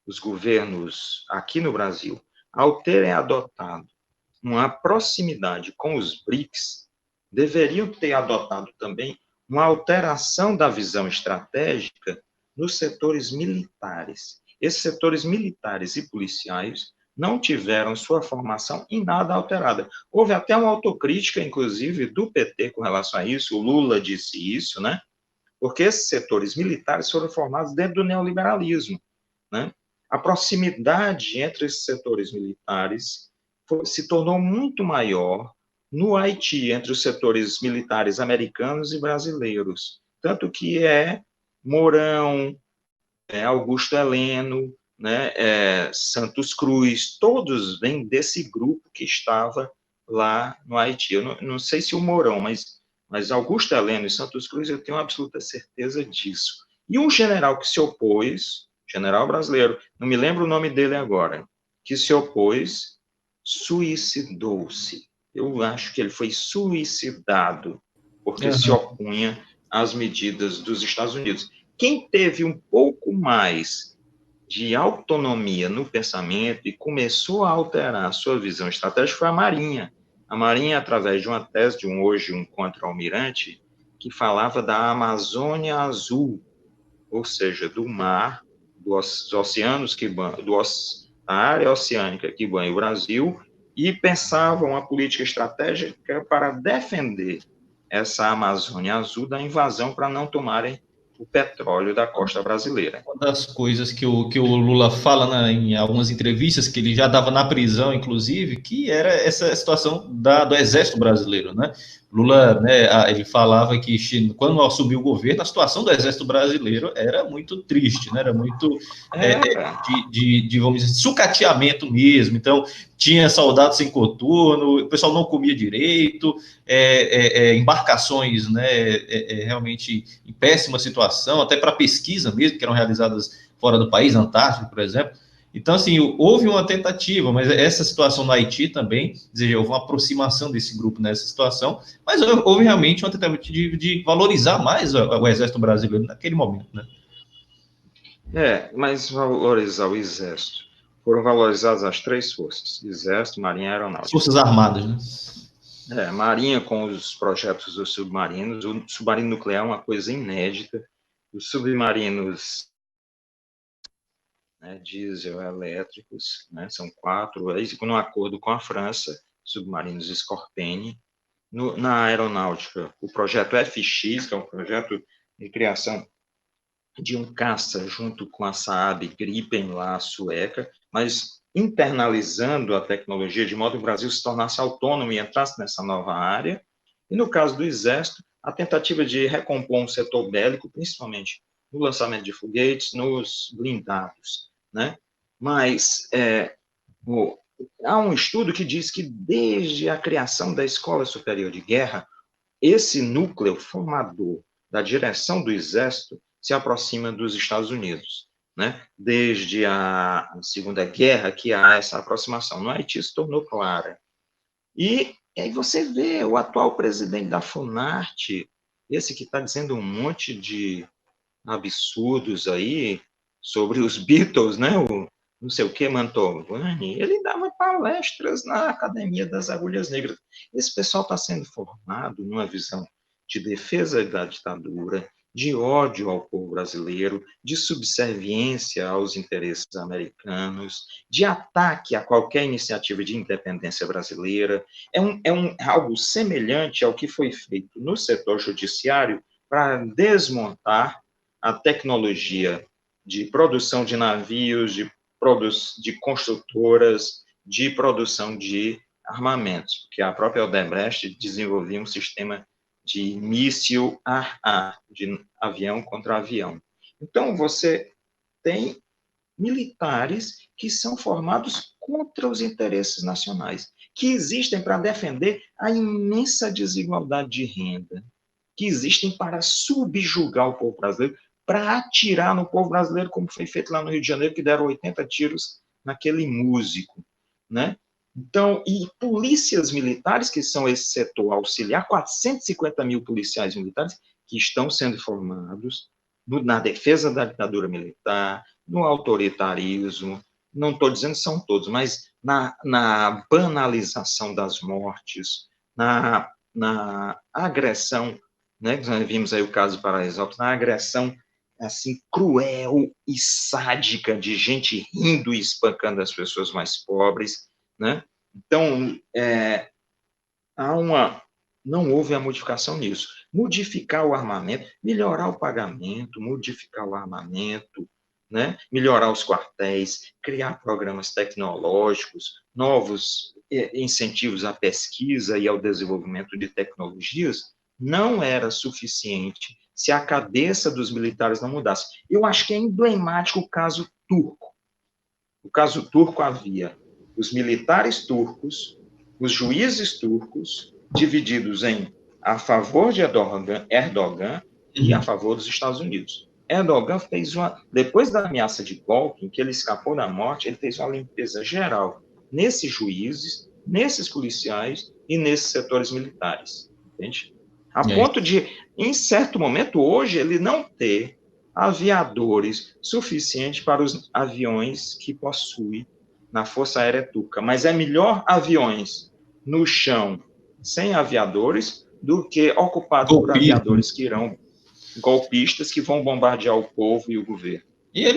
os governos aqui no Brasil, ao terem adotado uma proximidade com os BRICS, deveriam ter adotado também uma alteração da visão estratégica nos setores militares. Esses setores militares e policiais não tiveram sua formação em nada alterada. Houve até uma autocrítica, inclusive, do PT com relação a isso, o Lula disse isso, né? Porque esses setores militares foram formados dentro do neoliberalismo, né? A proximidade entre esses setores militares se tornou muito maior no Haiti, entre os setores militares americanos e brasileiros. Tanto que Mourão, Augusto Heleno, né, Santos Cruz, todos vêm desse grupo que estava lá no Haiti. Eu não sei se o Mourão, mas Augusto Heleno e Santos Cruz, eu tenho absoluta certeza disso. E um general que se opôs, general brasileiro, não me lembro o nome dele agora, que se opôs, suicidou-se. Eu acho que ele foi suicidado porque se Aham. opunha às medidas dos Estados Unidos. Quem teve um pouco mais de autonomia no pensamento e começou a alterar a sua visão estratégica foi a Marinha. A Marinha, através de uma tese de hoje um contra-almirante, que falava da Amazônia Azul, ou seja, do mar, dos oceanos que da área oceânica que banha o Brasil, e pensava uma política estratégica para defender essa Amazônia Azul da invasão para não tomarem o petróleo da costa brasileira. Uma das coisas que o Lula fala em algumas entrevistas, que ele já dava na prisão, inclusive, que era essa situação do Exército Brasileiro, né? Lula, né, ele falava que quando assumiu o governo, a situação do Exército Brasileiro era muito triste, né? Era muito Era. vamos dizer, sucateamento mesmo. Então, tinha soldados sem coturno, o pessoal não comia direito, embarcações, né, realmente em péssima situação, até para pesquisa mesmo, que eram realizadas fora do país, Antártica, por exemplo. Então, assim, houve uma tentativa, mas essa situação no Haiti também, dizer, houve uma aproximação desse grupo nessa situação, mas houve realmente uma tentativa de valorizar mais o Exército Brasileiro naquele momento, né? Mas valorizar o Exército. Foram valorizadas as três forças: Exército, Marinha e As Aeronáutica. Forças Armadas, né? Marinha com os projetos dos submarinos. O submarino nuclear é uma coisa inédita. Os submarinos, né, diesel elétricos, né, são 4, no acordo com a França, submarinos Scorpene. Na aeronáutica, o projeto FX, que é um projeto de criação de um caça junto com a Saab Gripen, lá sueca, mas internalizando a tecnologia de modo que o Brasil se tornasse autônomo e entrasse nessa nova área. E no caso do Exército, a tentativa de recompor um setor bélico, principalmente no lançamento de foguetes, nos blindados, né? Mas há um estudo que diz que desde a criação da Escola Superior de Guerra, esse núcleo formador da direção do Exército se aproxima dos Estados Unidos, né? Desde a Segunda Guerra que há essa aproximação. No Haiti se tornou clara. E aí você vê o atual presidente da Funarte, esse que está dizendo um monte de absurdos aí sobre os Beatles, né? O não sei o que, Mantovani, ele dava palestras na Academia das Agulhas Negras. Esse pessoal está sendo formado numa visão de defesa da ditadura, de ódio ao povo brasileiro, de subserviência aos interesses americanos, de ataque a qualquer iniciativa de independência brasileira. Algo semelhante ao que foi feito no setor judiciário para desmontar a tecnologia de produção de navios, de construtoras, de produção de armamentos, porque a própria Odebrecht desenvolvia um sistema de míssil ar-ar, de avião contra avião. Então, você tem militares que são formados contra os interesses nacionais, que existem para defender a imensa desigualdade de renda, que existem para subjugar o povo brasileiro, para atirar no povo brasileiro, como foi feito lá no Rio de Janeiro, que deram 80 tiros naquele músico, né? Então, e polícias militares, que são esse setor auxiliar, 450 mil policiais militares que estão sendo formados, na defesa da ditadura militar, no autoritarismo, não estou dizendo que são todos, mas na banalização das mortes, na agressão, né, nós vimos aí o caso de Paraisópolis, na agressão assim cruel e sádica de gente rindo e espancando as pessoas mais pobres, né? Então, não houve a modificação nisso. Modificar o armamento, melhorar o pagamento, modificar o armamento, né? Melhorar os quartéis, criar programas tecnológicos, novos incentivos à pesquisa e ao desenvolvimento de tecnologias, não era suficiente se a cabeça dos militares não mudasse. Eu acho que é emblemático o caso turco. O caso turco havia os militares turcos, os juízes turcos, divididos em a favor de Erdogan e a favor dos Estados Unidos. Erdogan fez depois da ameaça de golpe, em que ele escapou da morte, ele fez uma limpeza geral nesses juízes, nesses policiais e nesses setores militares, entende? A ponto de, em certo momento, hoje, ele não ter aviadores suficientes para os aviões que possui na Força Aérea Turca, mas é melhor aviões no chão sem aviadores do que ocupados por aviadores que irão golpistas que vão bombardear o povo e o governo. E ele